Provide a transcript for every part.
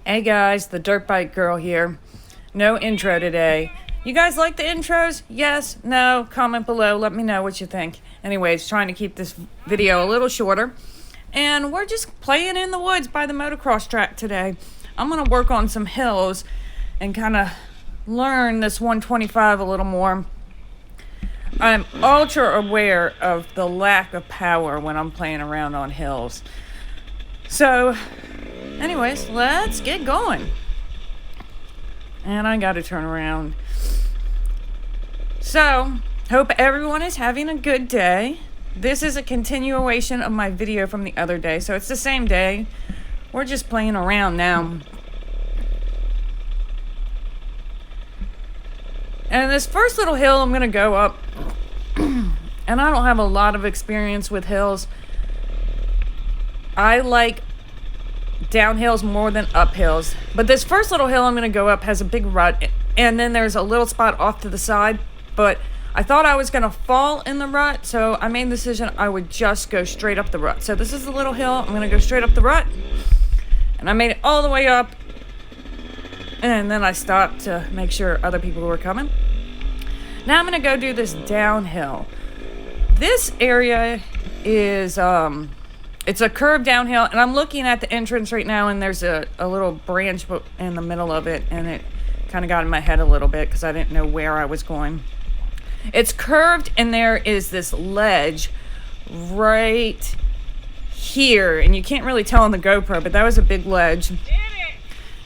Hey guys, the Dirt Bike Girl here. No intro today. You guys like the intros? Yes? No? Comment below. Let me know what you think. Anyways, trying to keep this video a little shorter. And we're just playing in the woods by the motocross track today. I'm going to work on some hills and kind of learn this 125 a little more. I'm ultra aware of the lack of power when I'm playing around on hills. So, anyways, let's get going. And I gotta turn around. So, hope everyone is having a good day. This is a continuation of my video from the other day, so it's the same day. We're just playing around now. And this first little hill I'm gonna go up, and I don't have a lot of experience with hills. I like downhills more than uphills, but this first little hill I'm going to go up has a big rut, and then there's a little spot off to the side, but I thought I was going to fall in the rut, so I made the decision I would just go straight up the rut. So this is the little hill. I'm going to go straight up the rut, and I made it all the way up, and then I stopped to make sure other people were coming. Now I'm going to go do this downhill. This area is it's a curved downhill, and I'm looking at the entrance right now, and there's a little branch in the middle of it, and it kind of got in my head a little bit because I didn't know where I was going. It's curved, and there is this ledge right here, and you can't really tell on the GoPro, but that was a big ledge.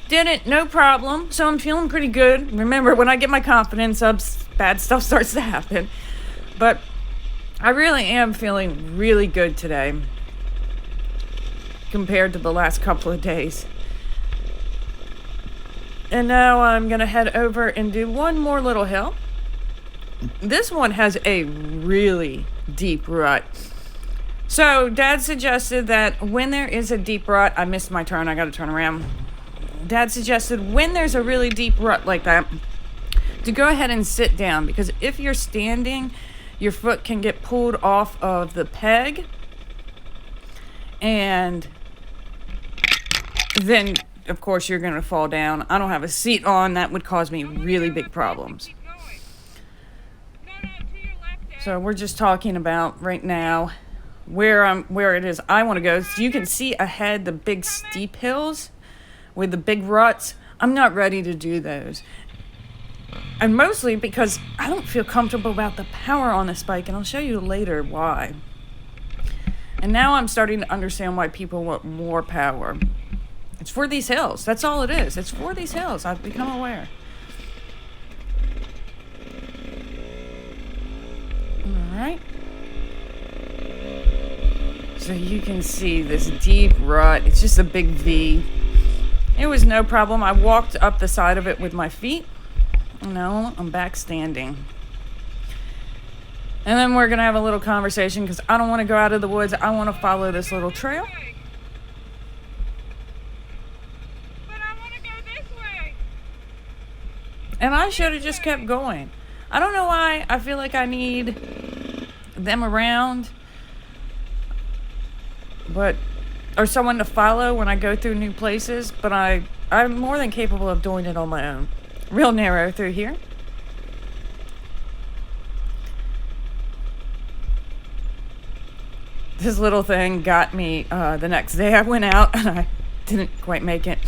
Did it, no problem. So I'm feeling pretty good. Remember, when I get my confidence up, bad stuff starts to happen. But I really am feeling really good today compared to the last couple of days. And now I'm going to head over and do one more little hill. This one has a really deep rut. So Dad suggested that when there is a deep rut, I missed my turn, I got to turn around. Dad suggested when there's a really deep rut like that, to go ahead and sit down, because if you're standing, your foot can get pulled off of the peg, and then, of course, you're going to fall down. I don't have a seat on. That would cause me really big problems. So we're just talking about right now where it is I want to go. So you can see ahead the big steep hills with the big ruts. I'm not ready to do those. And mostly because I don't feel comfortable about the power on this bike, and I'll show you later why. And now I'm starting to understand why people want more power. It's for these hills. That's all it is. It's for these hills. I've become aware. Alright. So you can see this deep rut. It's just a big V. It was no problem. I walked up the side of it with my feet. No, I'm back standing. And then we're going to have a little conversation because I don't want to go out of the woods. I want to follow this little trail. But I want to go this way. And I should have just kept going. I don't know why I feel like I need them around, or someone to follow when I go through new places, but I'm more than capable of doing it on my own. Real narrow through here. This little thing got me the next day I went out, and I didn't quite make it.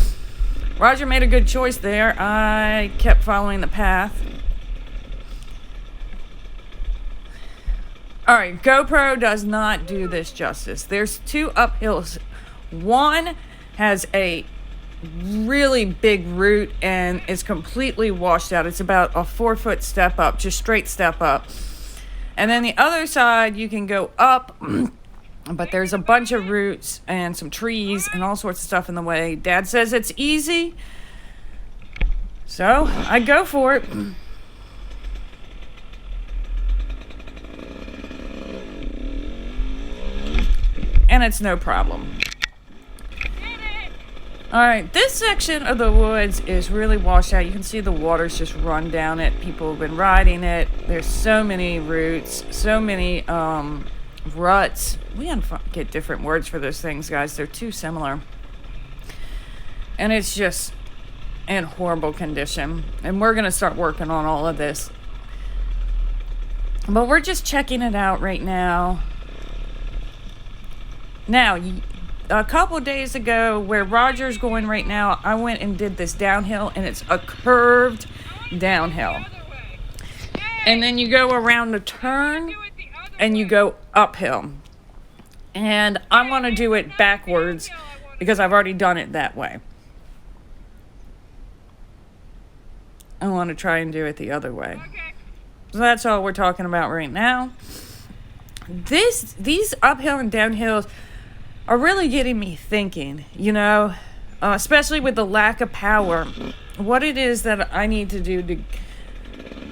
Roger made a good choice there. I kept following the path. Alright, GoPro does not do this justice. There's two uphills. One has a really big root and is completely washed out. It's about a 4-foot step up, just straight step up. And then the other side, you can go up, but there's a bunch of roots and some trees and all sorts of stuff in the way. Dad says it's easy, so I go for it. And it's no problem. Alright, this section of the woods is really washed out. You can see the water's just run down it. People have been riding it. There's so many roots, so many ruts. We gotta get different words for those things, guys. They're too similar. And it's just in horrible condition. And we're going to start working on all of this. But we're just checking it out right now. Now, a couple days ago, where Roger's going right now, I went and did this downhill, and it's a curved downhill. Other way. And then you go around the turn, Do it the other and you way. go uphill. And I'm going to do it backwards because I've already done it that way. I want to try and do it the other way. Okay. So that's all we're talking about right now. These uphill and downhills are really getting me thinking, you know, especially with the lack of power, what it is that I need to do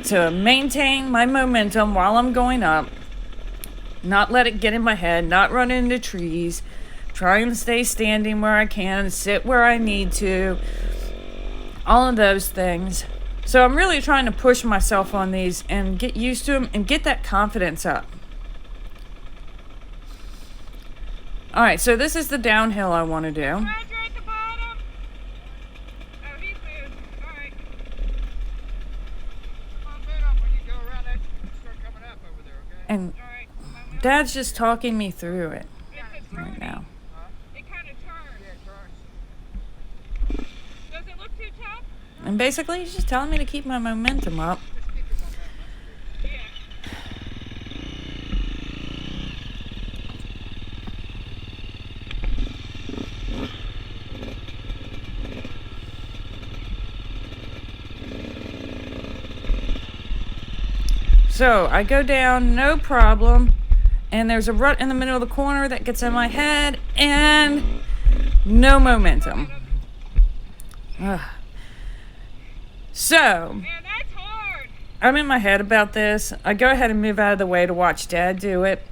to maintain my momentum while I'm going up, not let it get in my head, not run into trees, try and stay standing where I can, sit where I need to, all of those things. So I'm really trying to push myself on these and get used to them and get that confidence up. All right, so this is the downhill I want to do. Roger at the bottom. Oh, he's moved. All right. Come on, boot up when you go around that. Start coming up over there, okay? And All right. Dad's just talking me through it It's a right turning. now. It kind of turns. Yeah, it turns. Does it look too tough? And basically, he's just telling me to keep my momentum up. Just keep your momentum. Yeah. So I go down, no problem. And there's a rut in the middle of the corner that gets in my head, and no momentum. Ugh. So, Man, that's hard. I'm in my head about this. I go ahead and move out of the way to watch Dad do it.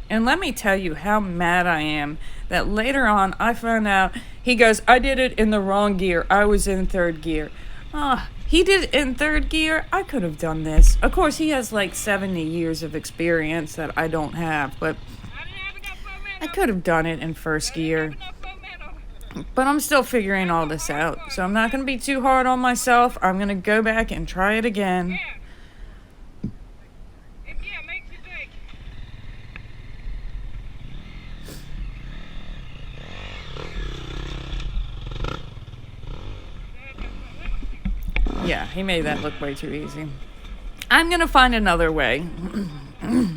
And let me tell you how mad I am that later on I found out he goes, I did it in the wrong gear. I was in third gear. He did it in third gear. I could have done this. Of course, he has like 70 years of experience that I don't have, but I didn't have enough momentum. I could have done it in first gear. Enough momentum. But I'm still figuring all this out. So I'm not going to be too hard on myself. I'm going to go back and try it again. Yeah. Yeah, makes you think. Yeah, he made that look way too easy. I'm going to find another way. Yeah.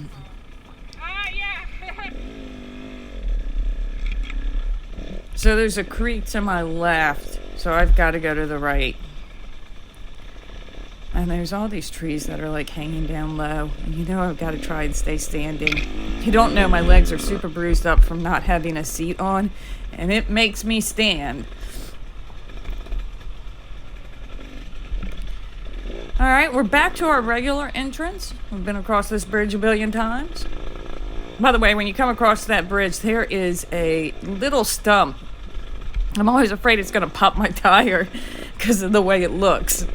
So there's a creek to my left, so I've got to go to the right. And there's all these trees that are like hanging down low. And you know I've got to try and stay standing. If you don't know, my legs are super bruised up from not having a seat on, and it makes me stand. All right, we're back to our regular entrance. We've been across this bridge a billion times. By the way, when you come across that bridge, there is a little stump. I'm always afraid it's going to pop my tire because of the way it looks.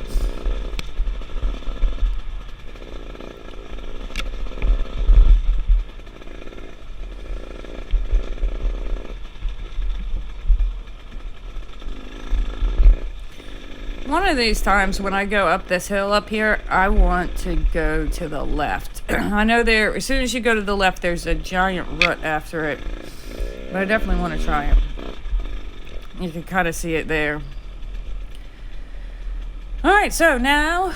One of these times when I go up this hill up here, I want to go to the left. I know there, as soon as you go to the left, there's a giant rut after it. But I definitely want to try it. You can kind of see it there. Alright, so now,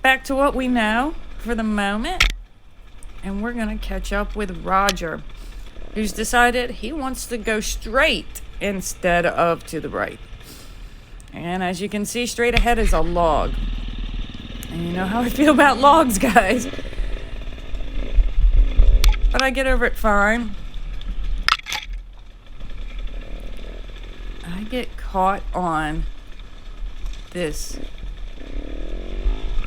back to what we know for the moment. And we're going to catch up with Roger, who's decided he wants to go straight instead of to the right. And as you can see, straight ahead is a log. And you know how I feel about logs, guys. But I get over it fine. I get caught on this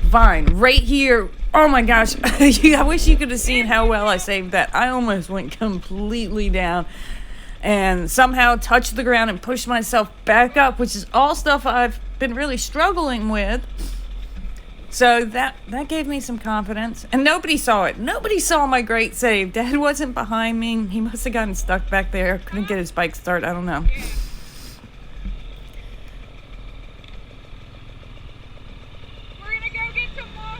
vine right here. Oh my gosh. I wish you could have seen how well I saved that. I almost went completely down and somehow touched the ground and pushed myself back up, which is all stuff I've been really struggling with. So that gave me some confidence. And nobody saw it. Nobody saw my great save. Dad wasn't behind me. He must have gotten stuck back there. Couldn't get his bike started. I don't know. We're gonna go get some more.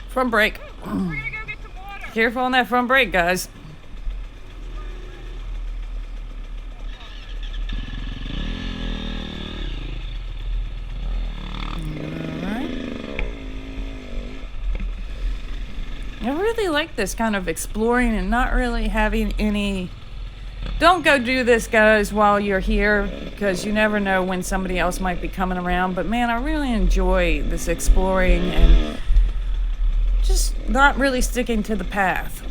Front brake. We're gonna go get some water. Careful on that front brake, guys. I really like this kind of exploring and not really having any. Don't go do this, guys, while you're here, because you never know when somebody else might be coming around. But man, I really enjoy this exploring and just not really sticking to the path.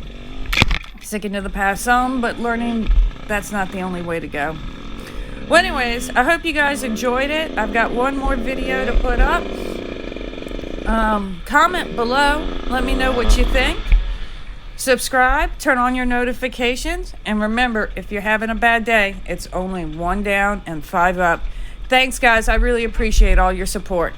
Sticking to the path some, but learning that's not the only way to go. Well, anyways, I hope you guys enjoyed it. I've got one more video to put up. Comment below. Let me know what you think. Subscribe, turn on your notifications, and remember, if you're having a bad day, it's only 1 down and 5 up. Thanks, guys. I really appreciate all your support.